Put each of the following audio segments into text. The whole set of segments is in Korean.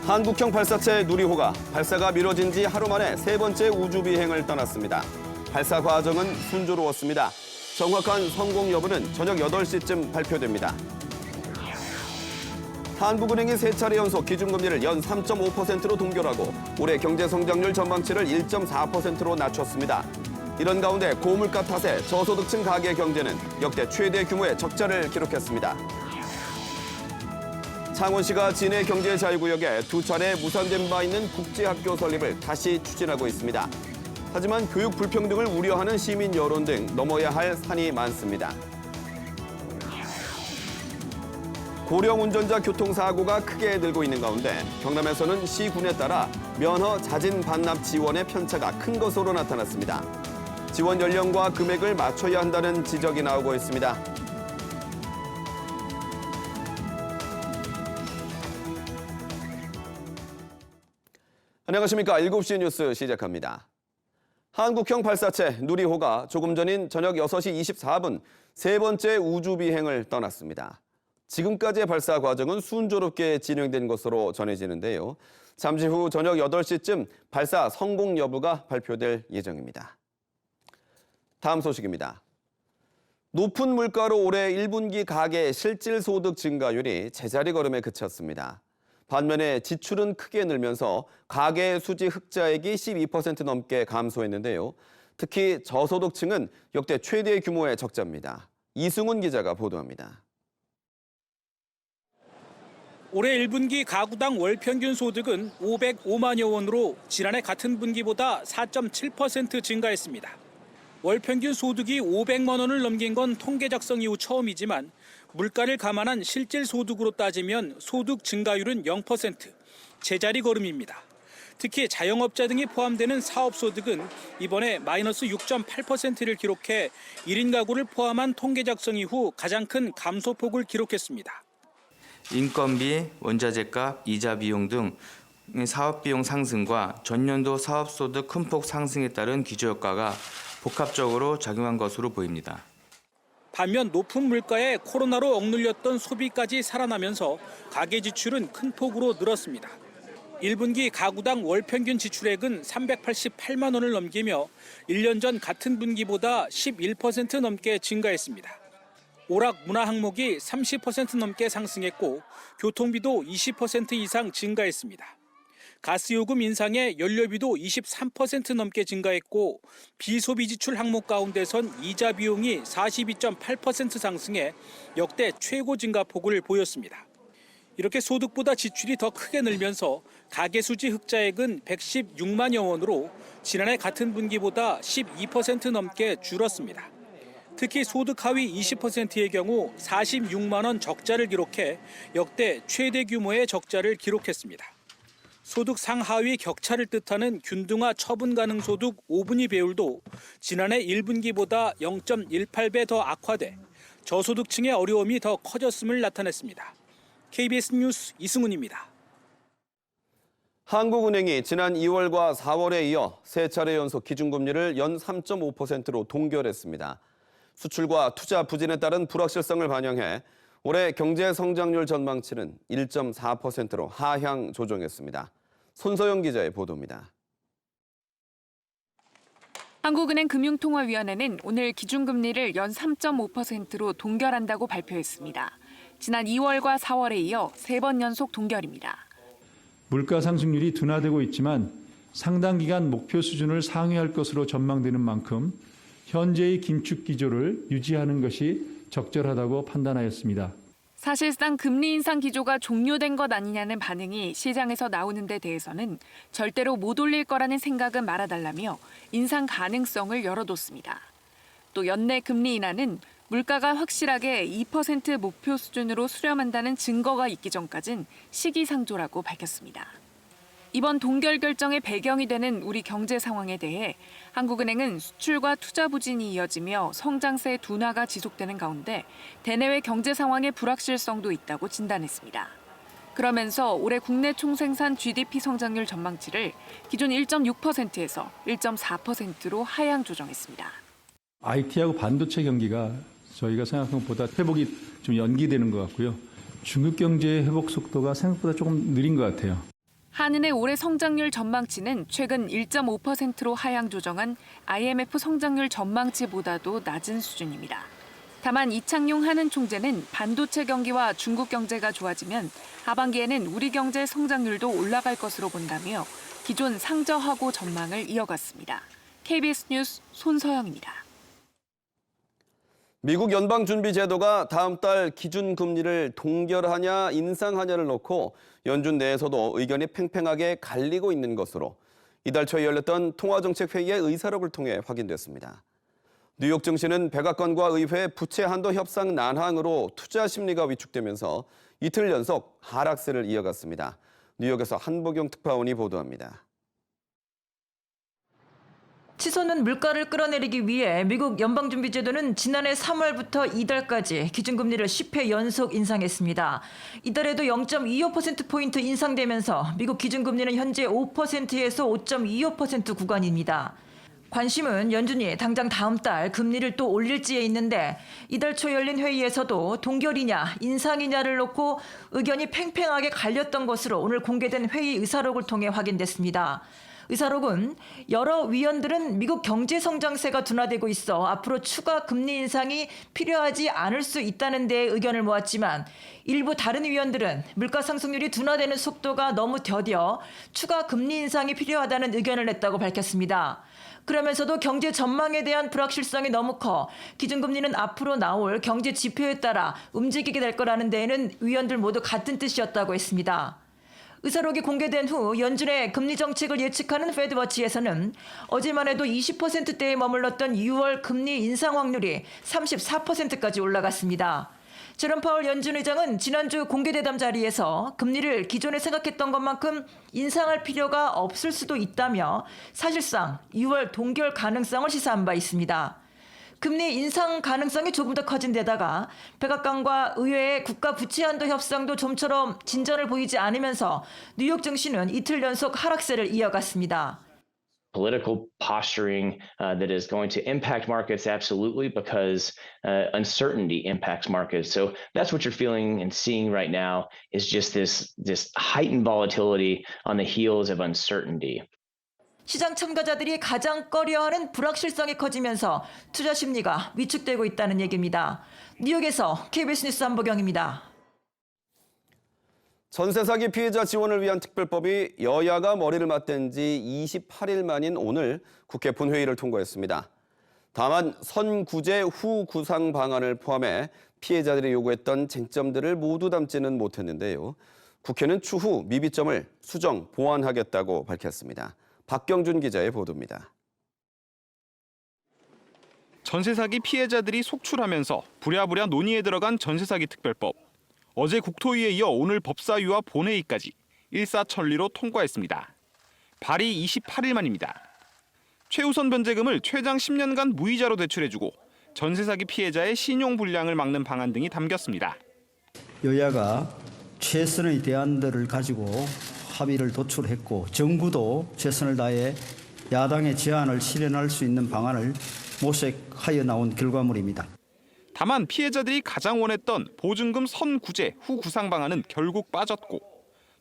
한국형 발사체 누리호가 발사가 미뤄진 지 하루 만에 세 번째 우주 비행을 떠났습니다. 발사 과정은 순조로웠습니다. 정확한 성공 여부는 저녁 8시쯤 발표됩니다. 한국은행이 세 차례 연속 기준금리를 연 3.5%로 동결하고 올해 경제 성장률 전망치를 1.4%로 낮췄습니다. 이런 가운데 고물가 탓에 저소득층 가계 경제는 역대 최대 규모의 적자를 기록했습니다. 창원시가 진해 경제자유구역에 두 차례 무산된 바 있는 국제학교 설립을 다시 추진하고 있습니다. 하지만 교육 불평등을 우려하는 시민 여론 등 넘어야 할 산이 많습니다. 고령 운전자 교통사고가 크게 늘고 있는 가운데 경남에서는 시군에 따라 면허 자진 반납 지원의 편차가 큰 것으로 나타났습니다. 지원 연령과 금액을 맞춰야 한다는 지적이 나오고 있습니다. 안녕하십니까. 7시 뉴스 시작합니다. 한국형 발사체 누리호가 조금 전인 저녁 6시 24분 세 번째 우주 비행을 떠났습니다. 지금까지의 발사 과정은 순조롭게 진행된 것으로 전해지는데요. 잠시 후 저녁 8시쯤 발사 성공 여부가 발표될 예정입니다. 다음 소식입니다. 높은 물가로 올해 1분기 가계 실질 소득 증가율이 제자리 걸음에 그쳤습니다. 반면에 지출은 크게 늘면서 가계 수지 흑자액이 12% 넘게 감소했는데요. 특히 저소득층은 역대 최대 규모의 적자입니다. 이승훈 기자가 보도합니다. 올해 1분기 가구당 월 평균 소득은 505만여 원으로 지난해 같은 분기보다 4.7% 증가했습니다. 월 평균 소득이 500만 원을 넘긴 건 통계 작성 이후 처음이지만 물가를 감안한 실질 소득으로 따지면 소득 증가율은 0%, 제자리 걸음입니다. 특히 자영업자 등이 포함되는 사업소득은 이번에 마이너스 6.8%를 기록해 1인 가구를 포함한 통계 작성 이후 가장 큰 감소폭을 기록했습니다. 인건비, 원자재값, 이자 비용 등 사업 비용 상승과 전년도 사업소득 큰 폭 상승에 따른 기저효과가 복합적으로 작용한 것으로 보입니다. 반면 높은 물가에 코로나로 억눌렸던 소비까지 살아나면서 가계 지출은 큰 폭으로 늘었습니다. 1분기 가구당 월 평균 지출액은 388만 원을 넘기며 1년 전 같은 분기보다 11% 넘게 증가했습니다. 오락 문화 항목이 30% 넘게 상승했고 교통비도 20% 이상 증가했습니다. 가스요금 인상에 연료비도 23% 넘게 증가했고 비소비 지출 항목 가운데선 이자 비용이 42.8% 상승해 역대 최고 증가폭을 보였습니다. 이렇게 소득보다 지출이 더 크게 늘면서 가계수지 흑자액은 116만여 원으로 지난해 같은 분기보다 12% 넘게 줄었습니다. 특히 소득 하위 20%의 경우 46만 원 적자를 기록해 역대 최대 규모의 적자를 기록했습니다. 소득 상하위 격차를 뜻하는 균등화 처분 가능 소득 5분위 배율도 지난해 1분기보다 0.18배 더 악화돼 저소득층의 어려움이 더 커졌음을 나타냈습니다. KBS 뉴스 이승훈입니다. 한국은행이 지난 2월과 4월에 이어 세 차례 연속 기준금리를 연 3.5%로 동결했습니다. 수출과 투자 부진에 따른 불확실성을 반영해 올해 경제 성장률 전망치는 1.4%로 하향 조정했습니다. 손서영 기자의 보도입니다. 한국은행 금융통화위원회는 오늘 기준금리를 연 3.5%로 동결한다고 발표했습니다. 지난 2월과 4월에 이어 세 번 연속 동결입니다. 물가 상승률이 둔화되고 있지만 상당 기간 목표 수준을 상회할 것으로 전망되는 만큼 현재의 긴축 기조를 유지하는 것이 적절하다고 판단하였습니다. 사실상 금리 인상 기조가 종료된 것 아니냐는 반응이 시장에서 나오는 데 대해서는 절대로 못 올릴 거라는 생각은 말아달라며 인상 가능성을 열어뒀습니다. 또 연내 금리 인하는 물가가 확실하게 2% 목표 수준으로 수렴한다는 증거가 있기 전까진 시기상조라고 밝혔습니다. 이번 동결 결정의 배경이 되는 우리 경제 상황에 대해 한국은행은 수출과 투자 부진이 이어지며 성장세 둔화가 지속되는 가운데 대내외 경제 상황의 불확실성도 있다고 진단했습니다. 그러면서 올해 국내 총생산 GDP 성장률 전망치를 기존 1.6%에서 1.4%로 하향 조정했습니다. IT하고 반도체 경기가 저희가 생각한 것보다 회복이 좀 연기되는 것 같고요. 중국 경제의 회복 속도가 생각보다 조금 느린 것 같아요. 한은의 올해 성장률 전망치는 최근 1.5%로 하향 조정한 IMF 성장률 전망치보다도 낮은 수준입니다. 다만 이창용 한은 총재는 반도체 경기와 중국 경제가 좋아지면 하반기에는 우리 경제 성장률도 올라갈 것으로 본다며 기존 상저하고 전망을 이어갔습니다. KBS 뉴스 손서영입니다. 미국 연방준비제도가 다음 달 기준금리를 동결하냐 인상하냐를 놓고 연준 내에서도 의견이 팽팽하게 갈리고 있는 것으로 이달 초에 열렸던 통화정책회의의 의사록을 통해 확인됐습니다. 뉴욕 증시는 백악관과 의회 부채 한도 협상 난항으로 투자 심리가 위축되면서 이틀 연속 하락세를 이어갔습니다. 뉴욕에서 한보경 특파원이 보도합니다. 치솟는 물가를 끌어내리기 위해 미국 연방준비제도는 지난해 3월부터 이달까지 기준금리를 10회 연속 인상했습니다. 이달에도 0.25%포인트 인상되면서 미국 기준금리는 현재 5%에서 5.25% 구간입니다. 관심은 연준이 당장 다음 달 금리를 또 올릴지에 있는데 이달 초 열린 회의에서도 동결이냐 인상이냐를 놓고 의견이 팽팽하게 갈렸던 것으로 오늘 공개된 회의 의사록을 통해 확인됐습니다. 의사록은 여러 위원들은 미국 경제 성장세가 둔화되고 있어 앞으로 추가 금리 인상이 필요하지 않을 수 있다는 데 의견을 모았지만 일부 다른 위원들은 물가 상승률이 둔화되는 속도가 너무 더뎌 추가 금리 인상이 필요하다는 의견을 냈다고 밝혔습니다. 그러면서도 경제 전망에 대한 불확실성이 너무 커 기준금리는 앞으로 나올 경제 지표에 따라 움직이게 될 거라는 데에는 위원들 모두 같은 뜻이었다고 했습니다. 의사록이 공개된 후 연준의 금리 정책을 예측하는 페드워치에서는 어제만 해도 20%대에 머물렀던 6월 금리 인상 확률이 34%까지 올라갔습니다. 제롬 파월 연준 의장은 지난주 공개대담 자리에서 금리를 기존에 생각했던 것만큼 인상할 필요가 없을 수도 있다며 사실상 6월 동결 가능성을 시사한 바 있습니다. 금리 인상 가능성이 조금 더 커진 데다가 백악관과 의회의 국가 부채 한도 협상도 좀처럼 진전을 보이지 않으면서 뉴욕 증시는 이틀 연속 하락세를 이어갔습니다. Political posturing that is going to impact markets absolutely because uncertainty impacts markets. So that's what you're feeling and seeing right now is just this heightened volatility on the heels of uncertainty. 시장 참가자들이 가장 꺼려하는 불확실성이 커지면서 투자 심리가 위축되고 있다는 얘기입니다. 뉴욕에서 KBS 뉴스 한보경입니다. 전세 사기 피해자 지원을 위한 특별법이 여야가 머리를 맞댄 지 28일 만인 오늘 국회 본회의를 통과했습니다. 다만 선구제 후 구상 방안을 포함해 피해자들이 요구했던 쟁점들을 모두 담지는 못했는데요. 국회는 추후 미비점을 수정, 보완하겠다고 밝혔습니다. 박경준 기자의 보도입니다. 전세 사기 피해자들이 속출하면서 부랴부랴 논의에 들어간 전세 사기 특별법. 어제 국토위에 이어 오늘 법사위와 본회의까지 일사천리로 통과했습니다. 발의 28일 만입니다. 최우선 변제금을 최장 10년간 무이자로 대출해주고 전세 사기 피해자의 신용 불량을 막는 방안 등이 담겼습니다. 여야가 최선의 대안들을 가지고 합의를 도출했고 정부도 최선을 다해 야당의 제안을 실현할 수 있는 방안을 모색하여 나온 결과물입니다. 다만 피해자들이 가장 원했던 보증금 선구제 후 구상 방안은 결국 빠졌고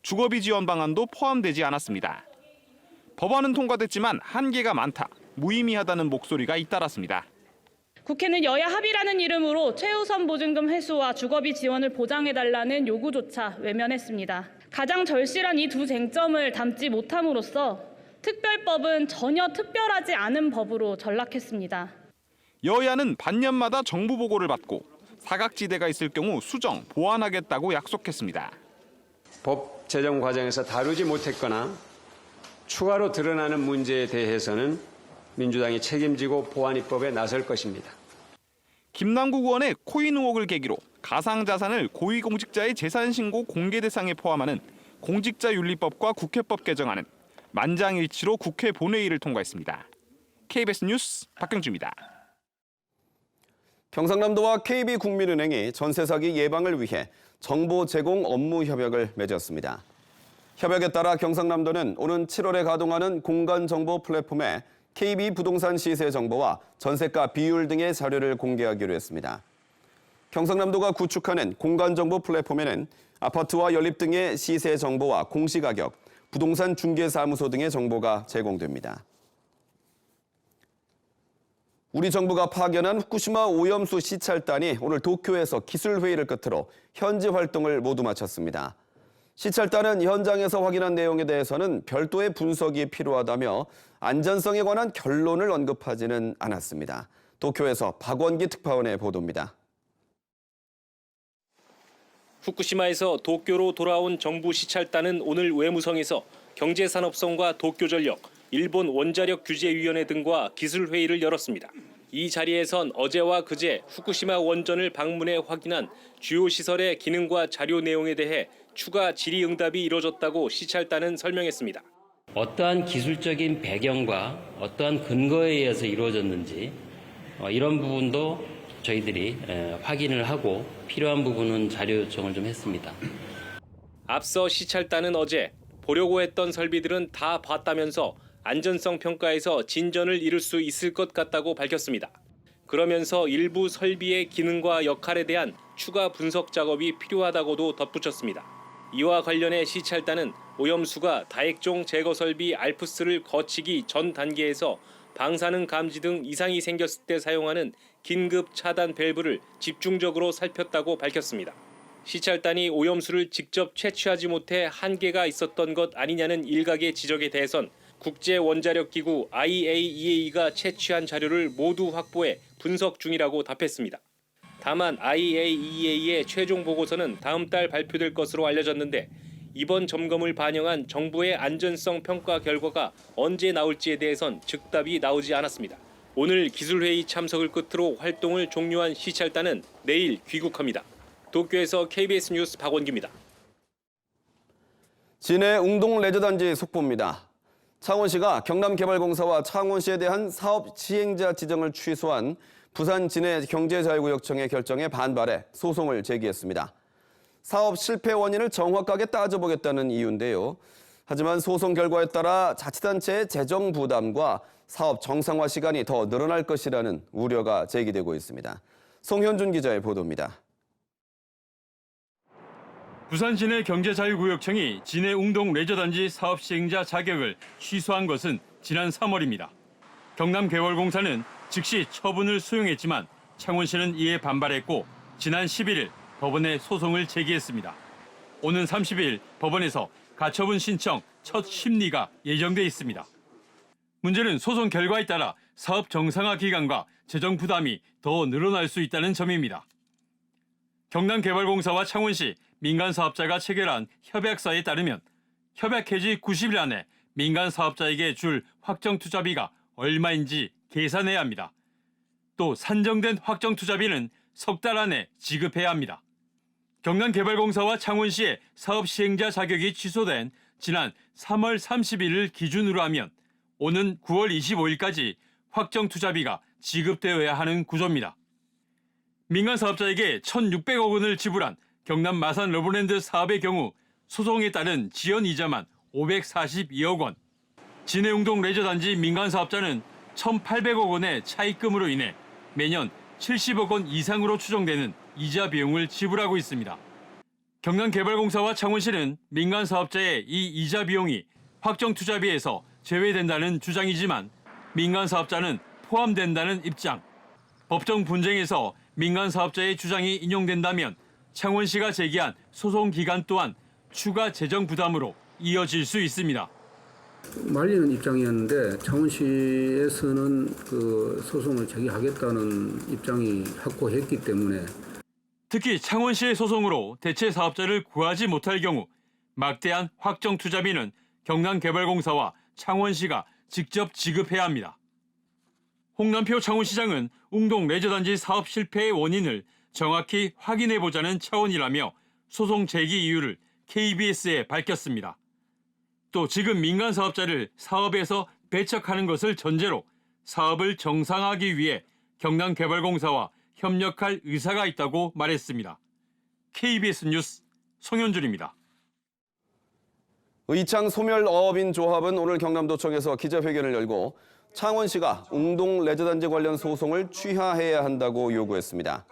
주거비 지원 방안도 포함되지 않았습니다. 법안은 통과됐지만 한계가 많다, 무의미하다는 목소리가 잇따랐습니다. 국회는 여야 합의라는 이름으로 최우선 보증금 회수와 주거비 지원을 보장해달라는 요구조차 외면했습니다. 가장 절실한 이 두 쟁점을 담지 못함으로써 특별법은 전혀 특별하지 않은 법으로 전락했습니다. 여야는 반년마다 정부 보고를 받고 사각지대가 있을 경우 수정, 보완하겠다고 약속했습니다. 법 제정 과정에서 다루지 못했거나 추가로 드러나는 문제에 대해서는 민주당이 책임지고 보완 입법에 나설 것입니다. 김남국 의원의 코인 의혹을 계기로 가상자산을 고위공직자의 재산신고 공개 대상에 포함하는 공직자윤리법과 국회법 개정안은 만장일치로 국회 본회의를 통과했습니다. KBS 뉴스 박경주입니다. 경상남도와 KB국민은행이 전세 사기 예방을 위해 정보 제공 업무 협약을 맺었습니다. 협약에 따라 경상남도는 오는 7월에 가동하는 공간정보 플랫폼에 KB 부동산 시세 정보와 전세가 비율 등의 자료를 공개하기로 했습니다. 경상남도가 구축하는 공간정보 플랫폼에는 아파트와 연립 등의 시세 정보와 공시가격, 부동산 중개사무소 등의 정보가 제공됩니다. 우리 정부가 파견한 후쿠시마 오염수 시찰단이 오늘 도쿄에서 기술회의를 끝으로 현지 활동을 모두 마쳤습니다. 시찰단은 현장에서 확인한 내용에 대해서는 별도의 분석이 필요하다며 안전성에 관한 결론을 언급하지는 않았습니다. 도쿄에서 박원기 특파원의 보도입니다. 후쿠시마에서 도쿄로 돌아온 정부 시찰단은 오늘 외무성에서 경제산업성과 도쿄전력, 일본 원자력 규제위원회 등과 기술회의를 열었습니다. 이 자리에선 어제와 그제 후쿠시마 원전을 방문해 확인한 주요 시설의 기능과 자료 내용에 대해 추가 질의응답이 이뤄졌다고 시찰단은 설명했습니다. 어떠한 기술적인 배경과 어떠한 근거에 의해서 이루어졌는지 이런 부분도 저희들이 확인을 하고 필요한 부분은 자료 요청을 좀 했습니다. 앞서 시찰단은 어제 보려고 했던 설비들은 다 봤다면서 안전성 평가에서 진전을 이룰 수 있을 것 같다고 밝혔습니다. 그러면서 일부 설비의 기능과 역할에 대한 추가 분석 작업이 필요하다고도 덧붙였습니다. 이와 관련해 시찰단은 오염수가 다액종 제거 설비 알프스를 거치기 전 단계에서 방사능 감지 등 이상이 생겼을 때 사용하는 긴급 차단 밸브를 집중적으로 살폈다고 밝혔습니다. 시찰단이 오염수를 직접 채취하지 못해 한계가 있었던 것 아니냐는 일각의 지적에 대해선 국제원자력기구 IAEA가 채취한 자료를 모두 확보해 분석 중이라고 답했습니다. 다만 IAEA의 최종 보고서는 다음 달 발표될 것으로 알려졌는데 이번 점검을 반영한 정부의 안전성 평가 결과가 언제 나올지에 대해선 즉답이 나오지 않았습니다. 오늘 기술회의 참석을 끝으로 활동을 종료한 시찰단은 내일 귀국합니다. 도쿄에서 KBS 뉴스 박원기입니다. 진해 웅동 레저단지 속보입니다. 창원시가 경남개발공사와 창원시에 대한 사업 시행자 지정을 취소한 부산 진해 경제자유구역청의 결정에 반발해 소송을 제기했습니다. 사업 실패 원인을 정확하게 따져보겠다는 이유인데요. 하지만 소송 결과에 따라 자치단체의 재정 부담과 사업 정상화 시간이 더 늘어날 것이라는 우려가 제기되고 있습니다. 송현준 기자의 보도입니다. 부산 진해 경제자유구역청이 진해 웅동 레저단지 사업 시행자 자격을 취소한 것은 지난 3월입니다. 경남개발공사는 즉시 처분을 수용했지만 창원시는 이에 반발했고 지난 11일 법원에 소송을 제기했습니다. 오는 30일 법원에서 가처분 신청 첫 심리가 예정돼 있습니다. 문제는 소송 결과에 따라 사업 정상화 기간과 재정 부담이 더 늘어날 수 있다는 점입니다. 경남개발공사와 창원시 민간 사업자가 체결한 협약서에 따르면 협약 해지 90일 안에 민간 사업자에게 줄 확정 투자비가 얼마인지 계산해야 합니다. 또 산정된 확정 투자비는 석 달 안에 지급해야 합니다. 경남개발공사와 창원시의 사업 시행자 자격이 취소된 지난 3월 31일 기준으로 하면 오는 9월 25일까지 확정 투자비가 지급되어야 하는 구조입니다. 민간 사업자에게 1,600억 원을 지불한 경남 마산 러브랜드 사업의 경우 소송에 따른 지연 이자만 542억 원. 진해 웅동 레저단지 민간 사업자는 1,800억 원의 차입금으로 인해 매년 70억 원 이상으로 추정되는 이자 비용을 지불하고 있습니다. 경남개발공사와 창원시는 민간 사업자의 이 이자 비용이 확정 투자비에서 제외된다는 주장이지만 민간 사업자는 포함된다는 입장. 법정 분쟁에서 민간 사업자의 주장이 인용된다면 창원시가 제기한 소송 기간 또한 추가 재정 부담으로 이어질 수 있습니다. 말리는 입장이었는데 창원시에서는 그 소송을 제기하겠다는 입장이 확고했기 때문에 특히 창원시의 소송으로 대체 사업자를 구하지 못할 경우 막대한 확정 투자비는 경남개발공사와 창원시가 직접 지급해야 합니다. 홍남표 창원시장은 웅동 레저단지 사업 실패의 원인을 정확히 확인해보자는 차원이라며 소송 제기 이유를 KBS에 밝혔습니다. 또 지금 민간 사업자를 사업에서 배척하는 것을 전제로 사업을 정상화하기 위해 경남개발공사와 협력할 의사가 있다고 말했습니다. KBS 뉴스 송현준입니다. 의창 소멸어업인 조합은 오늘 경남도청에서 기자회견을 열고 창원시가 웅동 레저단지 관련 소송을 취하해야 한다고 요구했습니다.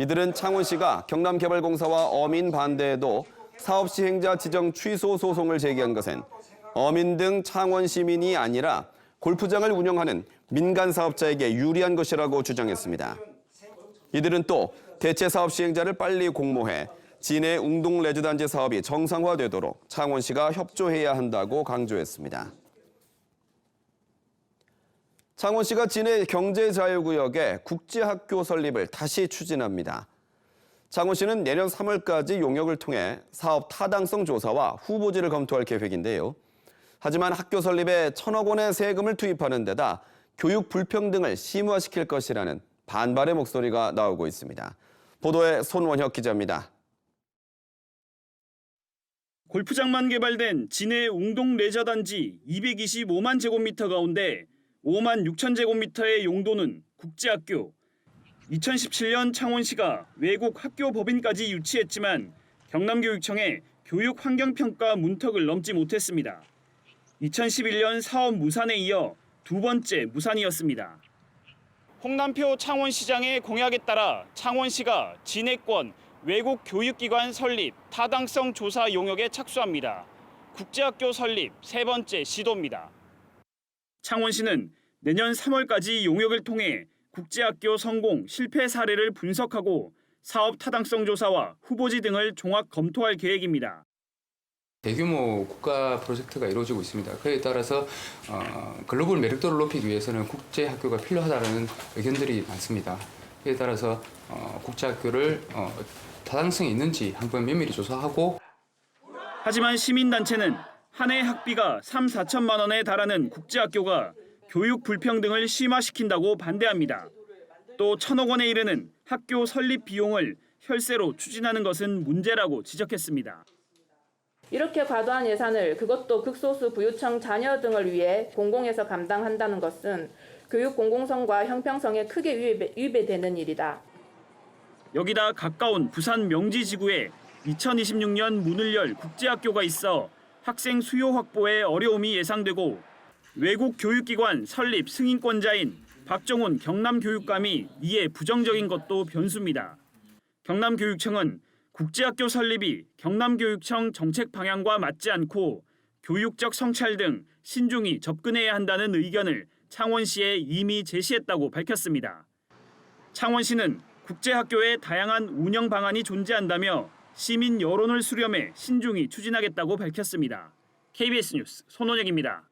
이들은 창원시가 경남개발공사와 어민 반대에도 사업시행자 지정 취소 소송을 제기한 것은 어민 등 창원 시민이 아니라 골프장을 운영하는 민간 사업자에게 유리한 것이라고 주장했습니다. 이들은 또 대체 사업 시행자를 빨리 공모해 진해 웅동 레저단지 사업이 정상화되도록 창원시가 협조해야 한다고 강조했습니다. 창원시가 진해 경제자유구역에 국제학교 설립을 다시 추진합니다. 창원시는 내년 3월까지 용역을 통해 사업 타당성 조사와 후보지를 검토할 계획인데요. 하지만 학교 설립에 1,000억 원의 세금을 투입하는 데다 교육 불평등을 심화시킬 것이라는 반발의 목소리가 나오고 있습니다. 보도에 손원혁 기자입니다. 골프장만 개발된 진해 웅동 레저단지 225만 제곱미터 가운데 5만 6천 제곱미터의 용도는 국제학교. 2017년 창원시가 외국 학교 법인까지 유치했지만 경남교육청의 교육환경평가 문턱을 넘지 못했습니다. 2011년 사업 무산에 이어 두 번째 무산이었습니다. 홍남표 창원시장의 공약에 따라 창원시가 진해권 외국 교육기관 설립 타당성 조사 용역에 착수합니다. 국제학교 설립 세 번째 시도입니다. 창원시는 내년 3월까지 용역을 통해 국제학교 성공, 실패 사례를 분석하고 사업 타당성 조사와 후보지 등을 종합 검토할 계획입니다. 대규모 국가 프로젝트가 이루어지고 있습니다. 그에 따라서 글로벌 매력도를 높이기 위해서는 국제학교가 필요하다는 의견들이 많습니다. 그에 따라서 국제학교를 타당성이 있는지 한번 면밀히 조사하고. 하지만 시민단체는 한 해 학비가 3, 4천만 원에 달하는 국제학교가 교육 불평등을 심화시킨다고 반대합니다. 또 1,000억 원에 이르는 학교 설립 비용을 혈세로 추진하는 것은 문제라고 지적했습니다. 이렇게 과도한 예산을 그것도 극소수 부유층 자녀 등을 위해 공공에서 감당한다는 것은 교육 공공성과 형평성에 크게 위배되는 일이다. 여기다 가까운 부산 명지지구에 2026년 문을 열 국제학교가 있어 학생 수요 확보에 어려움이 예상되고 외국 교육기관 설립 승인권자인 박정훈 경남교육감이 이에 부정적인 것도 변수입니다. 경남교육청은 국제학교 설립이 경남교육청 정책 방향과 맞지 않고 교육적 성찰 등 신중히 접근해야 한다는 의견을 창원시에 이미 제시했다고 밝혔습니다. 창원시는 국제학교의 다양한 운영 방안이 존재한다며 시민 여론을 수렴해 신중히 추진하겠다고 밝혔습니다. KBS 뉴스 손원혁입니다.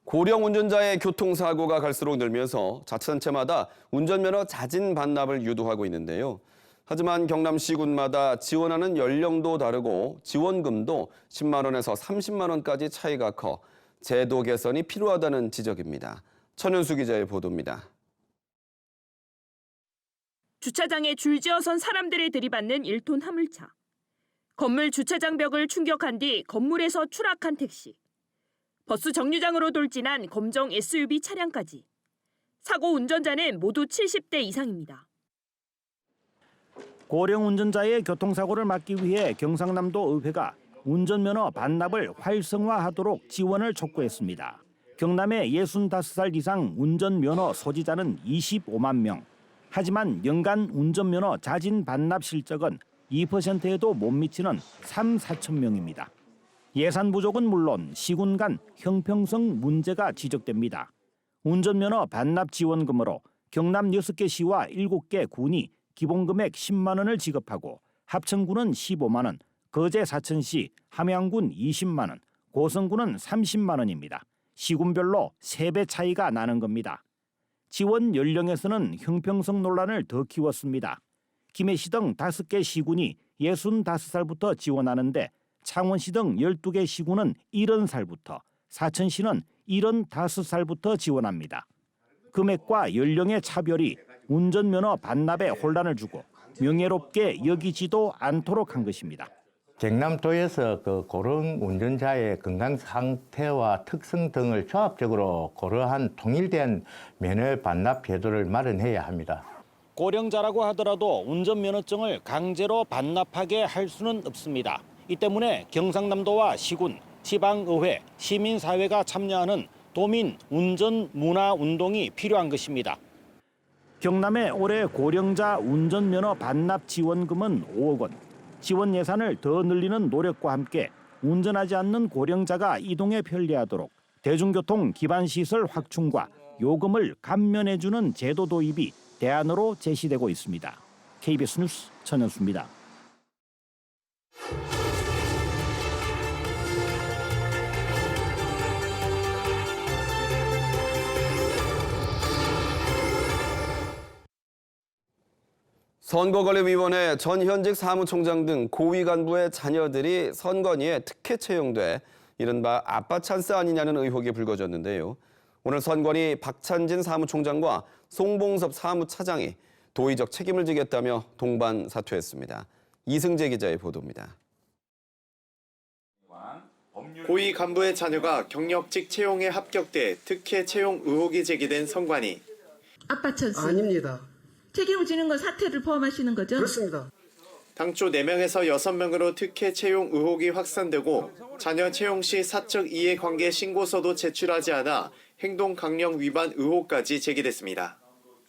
고령 운전자의 교통사고가 갈수록 늘면서 자치단체마다 운전면허 자진 반납을 유도하고 있는데요. 하지만 경남시군마다 지원하는 연령도 다르고 지원금도 10만 원에서 30만 원까지 차이가 커 제도 개선이 필요하다는 지적입니다. 천윤수 기자의 보도입니다. 주차장에 줄지어선 사람들을 들이받는 1톤 화물차. 건물 주차장 벽을 충격한 뒤 건물에서 추락한 택시. 버스 정류장으로 돌진한 검정 SUV 차량까지. 사고 운전자는 모두 70대 이상입니다. 고령 운전자의 교통사고를 막기 위해 경상남도 의회가 운전면허 반납을 활성화하도록 지원을 촉구했습니다. 경남의 65살 이상 운전면허 소지자는 25만 명. 하지만 연간 운전면허 자진 반납 실적은 2%에도 못 미치는 3, 4천 명입니다. 예산 부족은 물론 시군 간 형평성 문제가 지적됩니다. 운전면허 반납 지원금으로 경남 6개 시와 7개 군이 기본금액 10만 원을 지급하고 합천군은 15만 원, 거제 사천시, 함양군 20만 원, 고성군은 30만 원입니다. 시군별로 3배 차이가 나는 겁니다. 지원 연령에서는 형평성 논란을 더 키웠습니다. 김해시 등 5개 시군이 65살부터 지원하는데 창원시 등 12개 시군은 70살부터, 사천시는 75살부터 지원합니다. 금액과 연령의 차별이 운전면허 반납에 혼란을 주고 명예롭게 여기지도 않도록 한 것입니다. 경남도에서 고령 운전자의 건강 상태와 특성 등을 종합적으로 고려한 통일된 면허 반납 제도를 마련해야 합니다. 고령자라고 하더라도 운전면허증을 강제로 반납하게 할 수는 없습니다. 이 때문에 경상남도와 시군, 지방의회, 시민사회가 참여하는 도민 운전 문화 운동이 필요한 것입니다. 경남의 올해 고령자 운전면허 반납 지원금은 5억 원, 지원 예산을 더 늘리는 노력과 함께 운전하지 않는 고령자가 이동에 편리하도록 대중교통 기반 시설 확충과 요금을 감면해주는 제도 도입이 대안으로 제시되고 있습니다. KBS 뉴스 전현수입니다. 선거관리위원회 전 현직 사무총장 등 고위 간부의 자녀들이 선관위에 특혜 채용돼 이른바 아빠 찬스 아니냐는 의혹이 불거졌는데요. 오늘 선관위 박찬진 사무총장과 송봉섭 사무차장이 도의적 책임을 지겠다며 동반 사퇴했습니다. 이승재 기자의 보도입니다. 고위 간부의 자녀가 경력직 채용에 합격돼 특혜 채용 의혹이 제기된 선관위. 아빠 찬스. 아닙니다. 책임을 지는 건 사퇴를 포함하시는 거죠? 그렇습니다. 당초 4명에서 6명으로 특혜 채용 의혹이 확산되고 자녀 채용 시 사적 이해관계 신고서도 제출하지 않아 행동 강령 위반 의혹까지 제기됐습니다.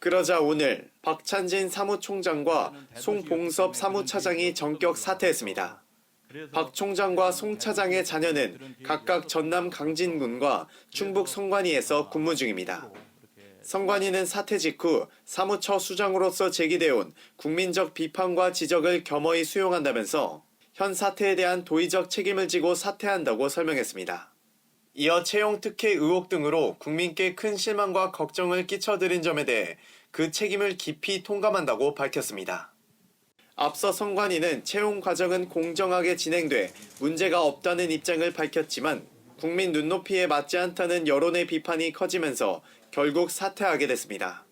그러자 오늘 박찬진 사무총장과 송봉섭 사무차장이 전격 사퇴했습니다. 박 총장과 송 차장의 자녀는 각각 전남 강진군과 충북 선관위에서 근무 중입니다. 선관위는 사퇴 직후 사무처 수장으로서 제기돼온 국민적 비판과 지적을 겸허히 수용한다면서 현 사태에 대한 도의적 책임을 지고 사퇴한다고 설명했습니다. 이어 채용 특혜 의혹 등으로 국민께 큰 실망과 걱정을 끼쳐드린 점에 대해 그 책임을 깊이 통감한다고 밝혔습니다. 앞서 선관위는 채용 과정은 공정하게 진행돼 문제가 없다는 입장을 밝혔지만 국민 눈높이에 맞지 않다는 여론의 비판이 커지면서 결국 사퇴하게 됐습니다.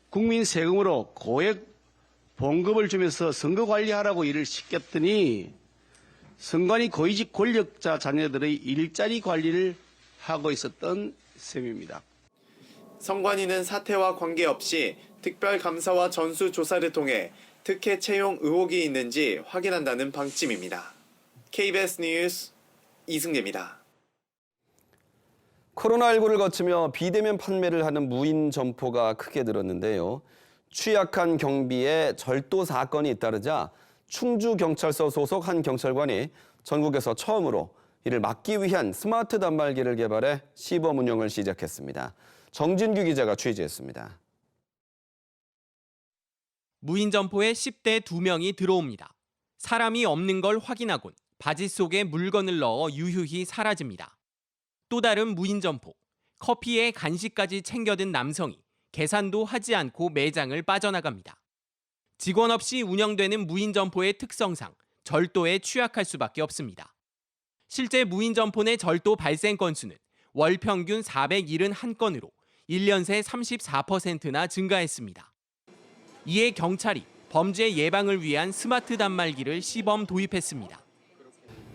국민 세금으로 고액 봉급을 주면서 선거 관리하라고 일을 시켰더니 선관위 고위직 권력자 자녀들의 일자리 관리를 하고 있었던 셈입니다. 선관위는 사퇴와 관계없이 특별감사와 전수조사를 통해 특혜 채용 의혹이 있는지 확인한다는 방침입니다. KBS 뉴스 이승재입니다. 코로나19를 거치며 비대면 판매를 하는 무인 점포가 크게 늘었는데요. 취약한 경비에 절도 사건이 잇따르자 충주경찰서 소속 한 경찰관이 전국에서 처음으로 이를 막기 위한 스마트 단말기를 개발해 시범 운영을 시작했습니다. 정진규 기자가 취재했습니다. 무인 점포에 10대 2명이 들어옵니다. 사람이 없는 걸 확인하곤 바지 속에 물건을 넣어 유유히 사라집니다. 또 다른 무인 점포, 커피에 간식까지 챙겨든 남성이 계산도 하지 않고 매장을 빠져나갑니다. 직원 없이 운영되는 무인 점포의 특성상 절도에 취약할 수밖에 없습니다. 실제 무인 점포 내 절도 발생 건수는 월 평균 471건으로 1년 새 34%나 증가했습니다. 이에 경찰이 범죄 예방을 위한 스마트 단말기를 시범 도입했습니다.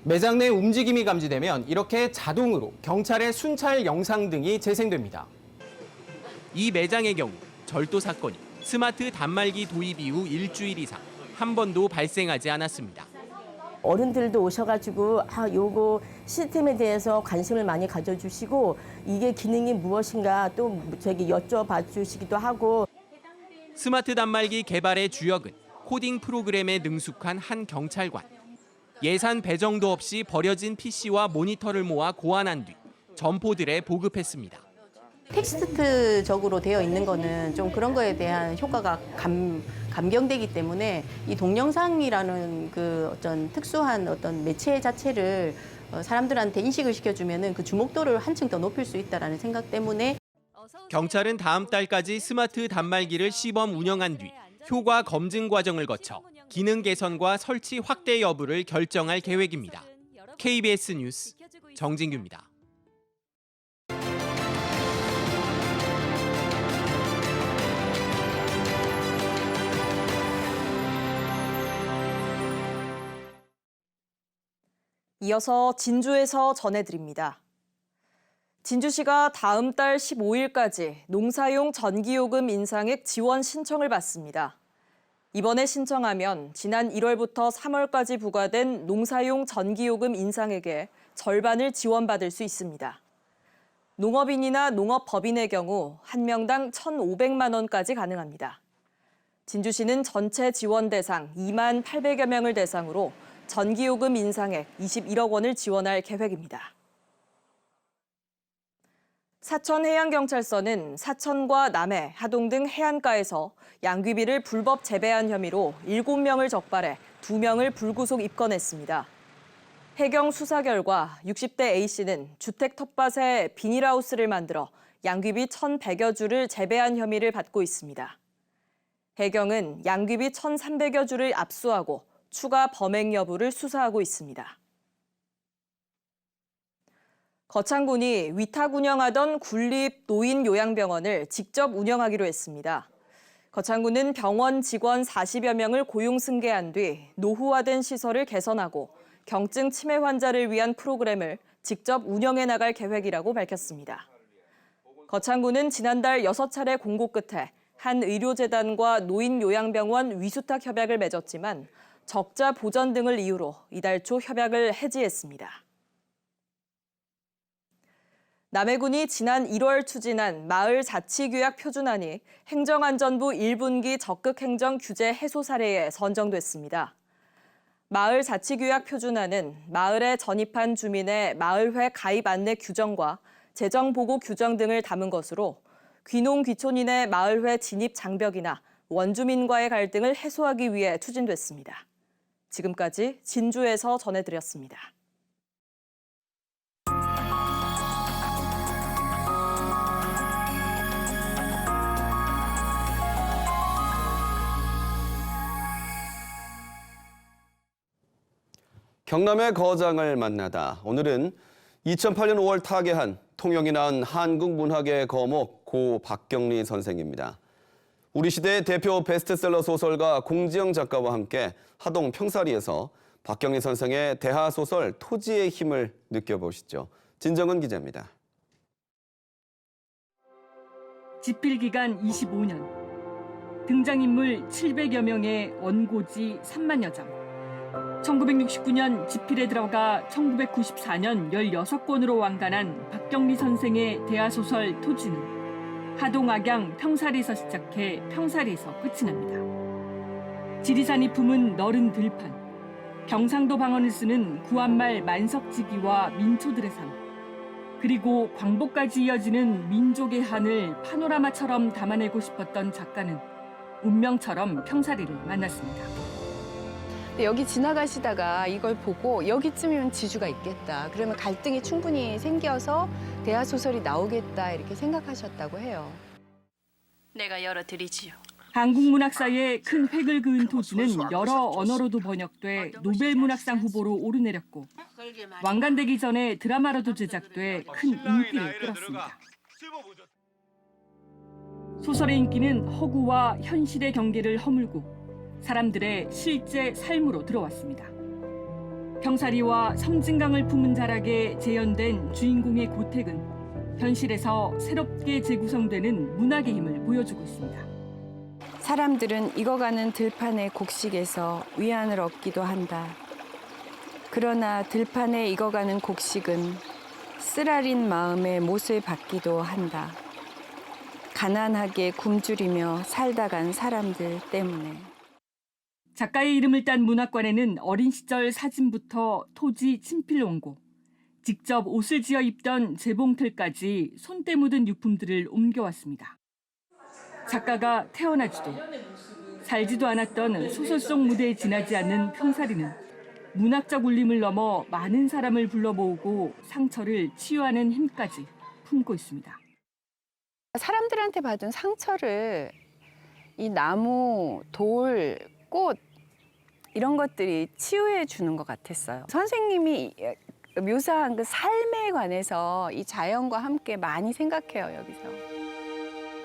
매장 내 움직임이 감지되면 이렇게 자동으로 경찰의 순찰 영상 등이 재생됩니다. 이 매장의 경우 절도 사건이 스마트 단말기 도입 이후 일주일 이상 한 번도 발생하지 않았습니다. 어른들도 오셔가지고 요거 시스템에 대해서 관심을 많이 가져주시고 이게 기능이 무엇인가 또 여쭤봐 주시기도 하고. 스마트 단말기 개발의 주역은 코딩 프로그램에 능숙한 한 경찰관. 예산 배정도 없이 버려진 PC와 모니터를 모아 고안한 뒤 점포들에 보급했습니다. 텍스트적으로 되어 있는 거는 좀 그런 거에 대한 효과가 감경되기 때문에 이 동영상이라는 그 어떤 특수한 어떤 매체 자체를 사람들한테 인식을 시켜주면은 그 주목도를 한층 더 높일 수 있다라는 생각 때문에 경찰은 다음 달까지 스마트 단말기를 시범 운영한 뒤 효과 검증 과정을 거쳐 기능 개선과 설치 확대 여부를 결정할 계획입니다. KBS 뉴스 정진규입니다. 이어서 진주에서 전해드립니다. 진주시가 다음 달 15일까지 농사용 전기요금 인상액 지원 신청을 받습니다. 이번에 신청하면 지난 1월부터 3월까지 부과된 농사용 전기요금 인상액의 절반을 지원받을 수 있습니다. 농업인이나 농업법인의 경우 한 명당 1,500만 원까지 가능합니다. 진주시는 전체 지원 대상 2만 800여 명을 대상으로 전기요금 인상액 21억 원을 지원할 계획입니다. 사천해양경찰서는 사천과 남해, 하동 등 해안가에서 양귀비를 불법 재배한 혐의로 7명을 적발해 2명을 불구속 입건했습니다. 해경 수사 결과 60대 A씨는 주택 텃밭에 비닐하우스를 만들어 양귀비 1,100여 주를 재배한 혐의를 받고 있습니다. 해경은 양귀비 1,300여 주를 압수하고 추가 범행 여부를 수사하고 있습니다. 거창군이 위탁 운영하던 군립 노인요양병원을 직접 운영하기로 했습니다. 거창군은 병원 직원 40여 명을 고용 승계한 뒤 노후화된 시설을 개선하고 경증 치매 환자를 위한 프로그램을 직접 운영해 나갈 계획이라고 밝혔습니다. 거창군은 지난달 6차례 공고 끝에 한 의료재단과 노인요양병원 위수탁 협약을 맺었지만 적자 보전 등을 이유로 이달 초 협약을 해지했습니다. 남해군이 지난 1월 추진한 마을 자치규약 표준안이 행정안전부 1분기 적극행정 규제 해소 사례에 선정됐습니다. 마을 자치규약 표준안은 마을에 전입한 주민의 마을회 가입 안내 규정과 재정 보고 규정 등을 담은 것으로 귀농 귀촌인의 마을회 진입 장벽이나 원주민과의 갈등을 해소하기 위해 추진됐습니다. 지금까지 진주에서 전해드렸습니다. 경남의 거장을 만나다. 오늘은 2008년 5월 타계한 통영이 낳은 한국 문학의 거목 고 박경리 선생입니다. 우리 시대의 대표 베스트셀러 소설가 공지영 작가와 함께 하동 평사리에서 박경리 선생의 대하소설 토지의 힘을 느껴보시죠. 진정은 기자입니다. 집필 기간 25년, 등장인물 700여 명의 원고지 3만여 장. 1969년 집필에 들어가 1994년 16권으로 완간한 박경리 선생의 대하소설 토지는 하동 악양 평사리에서 시작해 평사리에서 끝이 납니다. 지리산이 품은 너른 들판, 경상도 방언을 쓰는 구한말 만석지기와 민초들의 삶, 그리고 광복까지 이어지는 민족의 한을 파노라마처럼 담아내고 싶었던 작가는 운명처럼 평사리를 만났습니다. 여기 지나가시다가 이걸 보고 여기쯤이면 지주가 있겠다. 그러면 갈등이 충분히 생겨서 대하소설이 나오겠다 이렇게 생각하셨다고 해요. 내가 열어드리지요. 한국 문학사에 큰 획을 그은 토지는 여러 언어로도 번역돼 노벨문학상 후보로 오르내렸고 완간되기 전에 드라마로도 제작돼 큰 인기를 끌었습니다. 소설의 인기는 허구와 현실의 경계를 허물고 사람들의 실제 삶으로 들어왔습니다. 평사리와 섬진강을 품은 자락에 재현된 주인공의 고택은 현실에서 새롭게 재구성되는 문학의 힘을 보여주고 있습니다. 사람들은 익어가는 들판의 곡식에서 위안을 얻기도 한다. 그러나 들판에 익어가는 곡식은 쓰라린 마음의 못을 받기도 한다. 가난하게 굶주리며 살다 간 사람들 때문에. 작가의 이름을 딴 문학관에는 어린 시절 사진부터 토지 친필 원고, 직접 옷을 지어 입던 재봉틀까지 손때 묻은 유품들을 옮겨왔습니다. 작가가 태어나지도 살지도 않았던 소설 속 무대에 지나지 않는 평사리는 문학적 울림을 넘어 많은 사람을 불러 모으고 상처를 치유하는 힘까지 품고 있습니다. 사람들한테 받은 상처를 이 나무, 돌, 꽃 이런 것들이 치유해 주는 것 같았어요. 선생님이 묘사한 그 삶에 관해서 이 자연과 함께 많이 생각해요, 여기서.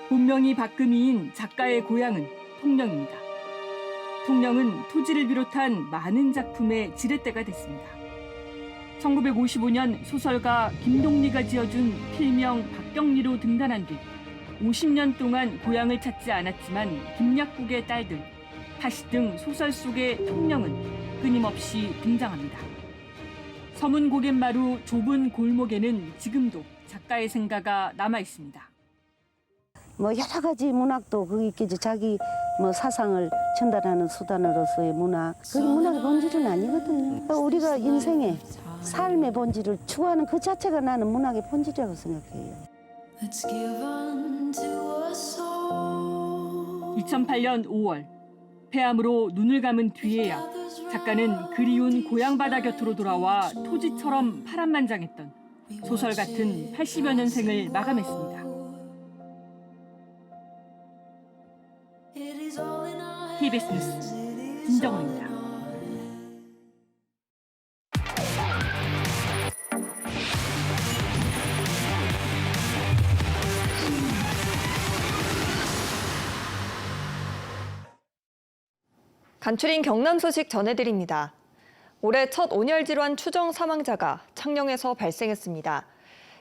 본명이 박금희인 작가의 고향은 통영입니다. 통영은 토지를 비롯한 많은 작품의 지렛대가 됐습니다. 1955년 소설가 김동리가 지어준 필명 박경리로 등단한 뒤 50년 동안 고향을 찾지 않았지만 김약국의 딸들, 파시 등 소설 속의 통영은 끊임없이 등장합니다. 서문 고갯마루 좁은 골목에는 지금도 작가의 생가가 남아 있습니다. 뭐 여러 가지 문학도 거기 있겠지. 자기 뭐 사상을 전달하는 수단으로서의 문화, 그게 문학의 본질은 아니거든요. 우리가 인생의 삶의 본질을 추구하는 그 자체가 나는 문학의 본질이라고 생각해요. 2008년 5월 폐암으로 눈을 감은 뒤에야 작가는 그리운 고향 바다 곁으로 돌아와 토지처럼 파란만장했던 소설 같은 80여 년생을 마감했습니다. TBS 뉴스 김정은입니다. 간추린 경남 소식 전해드립니다. 올해 첫 온열 질환 추정 사망자가 창녕에서 발생했습니다.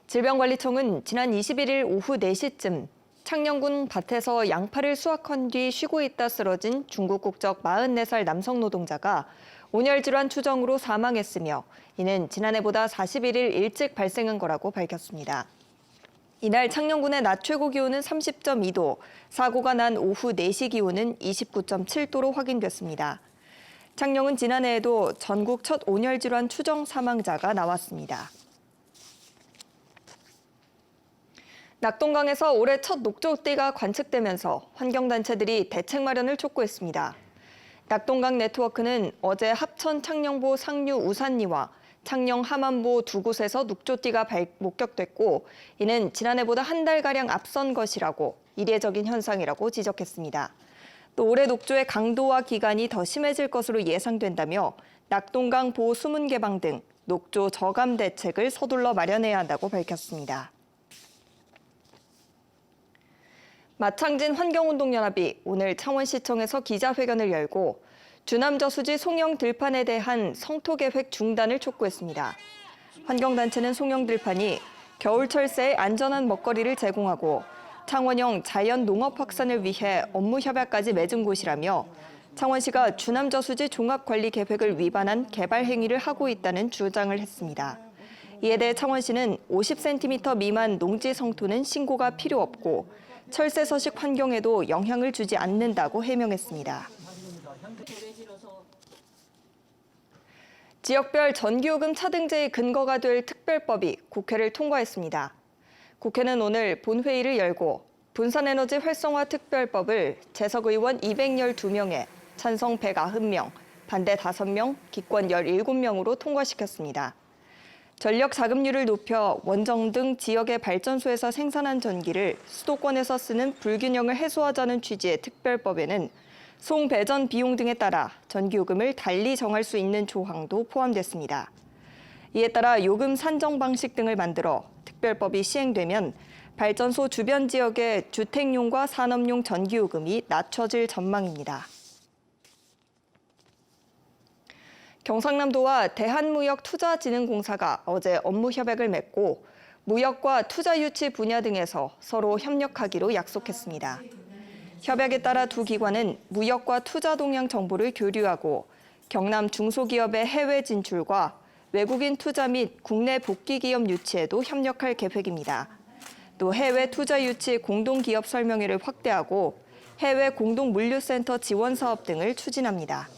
질병관리청은 지난 21일 오후 4시쯤 창녕군 밭에서 양파를 수확한 뒤 쉬고 있다 쓰러진 중국 국적 44살 남성 노동자가 온열 질환 추정으로 사망했으며 이는 지난해보다 41일 일찍 발생한 거라고 밝혔습니다. 이날 창녕군의 낮 최고 기온은 30.2도, 사고가 난 오후 4시 기온은 29.7도로 확인됐습니다. 창녕은 지난해에도 전국 첫 온열 질환 추정 사망자가 나왔습니다. 낙동강에서 올해 첫 녹조띠가 관측되면서 환경단체들이 대책 마련을 촉구했습니다. 낙동강 네트워크는 어제 합천 창녕보 상류 우산리와 창녕 함안보 두 곳에서 녹조띠가 목격됐고 이는 지난해보다 한 달가량 앞선 것이라고 이례적인 현상이라고 지적했습니다. 또 올해 녹조의 강도와 기간이 더 심해질 것으로 예상된다며 낙동강 보호 수문 개방 등 녹조 저감 대책을 서둘러 마련해야 한다고 밝혔습니다. 마창진 환경운동연합이 오늘 창원시청에서 기자회견을 열고 주남저수지 송영 들판에 대한 성토계획 중단을 촉구했습니다. 환경단체는 송영 들판이 겨울철새에 안전한 먹거리를 제공하고 창원형 자연 농업 확산을 위해 업무 협약까지 맺은 곳이라며 창원시가 주남저수지 종합관리계획을 위반한 개발 행위를 하고 있다는 주장을 했습니다. 이에 대해 창원시는 50cm 미만 농지 성토는 신고가 필요 없고 철새 서식 환경에도 영향을 주지 않는다고 해명했습니다. 지역별 전기요금 차등제의 근거가 될 특별법이 국회를 통과했습니다. 국회는 오늘 본회의를 열고 분산에너지 활성화 특별법을 재석 의원 212명에 찬성 190명, 반대 5명, 기권 17명으로 통과시켰습니다. 전력 자급률을 높여 원정 등 지역의 발전소에서 생산한 전기를 수도권에서 쓰는 불균형을 해소하자는 취지의 특별법에는 송배전 비용 등에 따라 전기요금을 달리 정할 수 있는 조항도 포함됐습니다. 이에 따라 요금 산정 방식 등을 만들어 특별법이 시행되면 발전소 주변 지역의 주택용과 산업용 전기요금이 낮춰질 전망입니다. 경상남도와 대한무역투자진흥공사가 어제 업무 협약을 맺고 무역과 투자 유치 분야 등에서 서로 협력하기로 약속했습니다. 협약에 따라 두 기관은 무역과 투자 동향 정보를 교류하고 경남 중소기업의 해외 진출과 외국인 투자 및 국내 복귀 기업 유치에도 협력할 계획입니다. 또 해외 투자 유치 공동기업 설명회를 확대하고 해외 공동 물류센터 지원 사업 등을 추진합니다.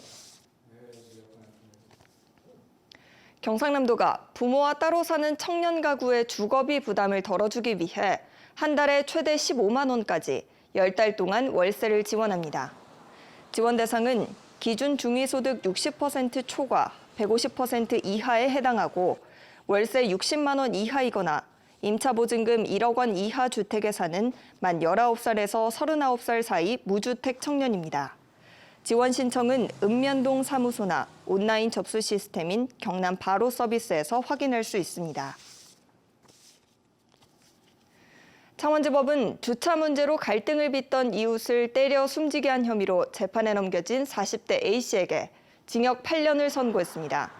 경상남도가 부모와 따로 사는 청년 가구의 주거비 부담을 덜어주기 위해 한 달에 최대 15만 원까지 10달 동안 월세를 지원합니다. 지원 대상은 기준 중위소득 60% 초과 150% 이하에 해당하고 월세 60만 원 이하이거나 임차보증금 1억 원 이하 주택에 사는 만 19살에서 39살 사이 무주택 청년입니다. 지원 신청은 읍면동 사무소나 온라인 접수 시스템인 경남 바로 서비스에서 확인할 수 있습니다. 창원지법은 주차 문제로 갈등을 빚던 이웃을 때려 숨지게 한 혐의로 재판에 넘겨진 40대 A씨에게 징역 8년을 선고했습니다.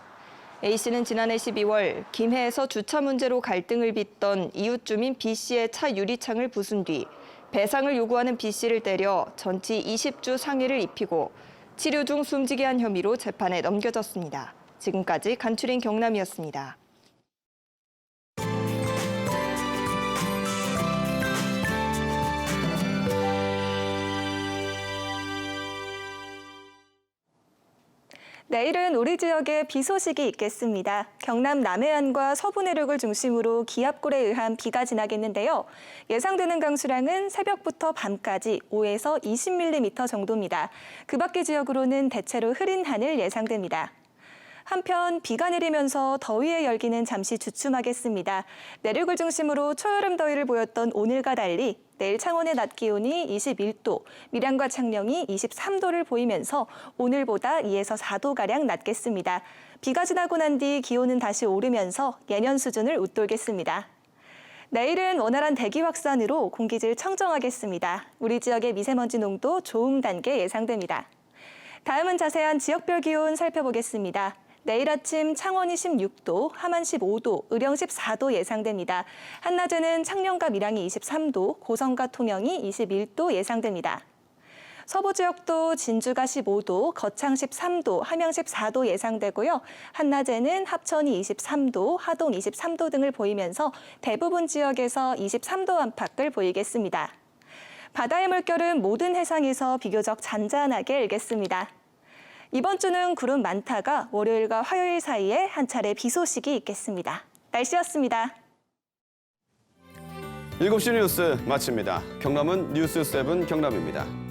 A씨는 지난해 12월 김해에서 주차 문제로 갈등을 빚던 이웃 주민 B씨의 차 유리창을 부순 뒤 배상을 요구하는 B씨를 때려 전치 20주 상해를 입히고 치료 중 숨지게 한 혐의로 재판에 넘겨졌습니다. 지금까지 간추린 경남이었습니다. 내일은 우리 지역에 비 소식이 있겠습니다. 경남 남해안과 서부 내륙을 중심으로 기압골에 의한 비가 지나겠는데요. 예상되는 강수량은 새벽부터 밤까지 5에서 20mm 정도입니다. 그 밖의 지역으로는 대체로 흐린 하늘 예상됩니다. 한편 비가 내리면서 더위의 열기는 잠시 주춤하겠습니다. 내륙을 중심으로 초여름 더위를 보였던 오늘과 달리 내일 창원의 낮 기온이 21도, 밀양과 창녕이 23도를 보이면서 오늘보다 2에서 4도가량 낮겠습니다. 비가 지나고 난 뒤 기온은 다시 오르면서 예년 수준을 웃돌겠습니다. 내일은 원활한 대기 확산으로 공기질 청정하겠습니다. 우리 지역의 미세먼지 농도 좋음 단계 예상됩니다. 다음은 자세한 지역별 기온 살펴보겠습니다. 내일 아침 창원이 16도, 함안 15도, 의령 14도 예상됩니다. 한낮에는 창녕과 밀양이 23도, 고성과 통영이 21도 예상됩니다. 서부 지역도 진주가 15도, 거창 13도, 함양 14도 예상되고요. 한낮에는 합천이 23도, 하동 23도 등을 보이면서 대부분 지역에서 23도 안팎을 보이겠습니다. 바다의 물결은 모든 해상에서 비교적 잔잔하게 일겠습니다. 이번 주는 구름 많다가 월요일과 화요일 사이에 한 차례 비 소식이 있겠습니다. 날씨였습니다. 7시 뉴스 마칩니다. 경남은 뉴스7 경남입니다.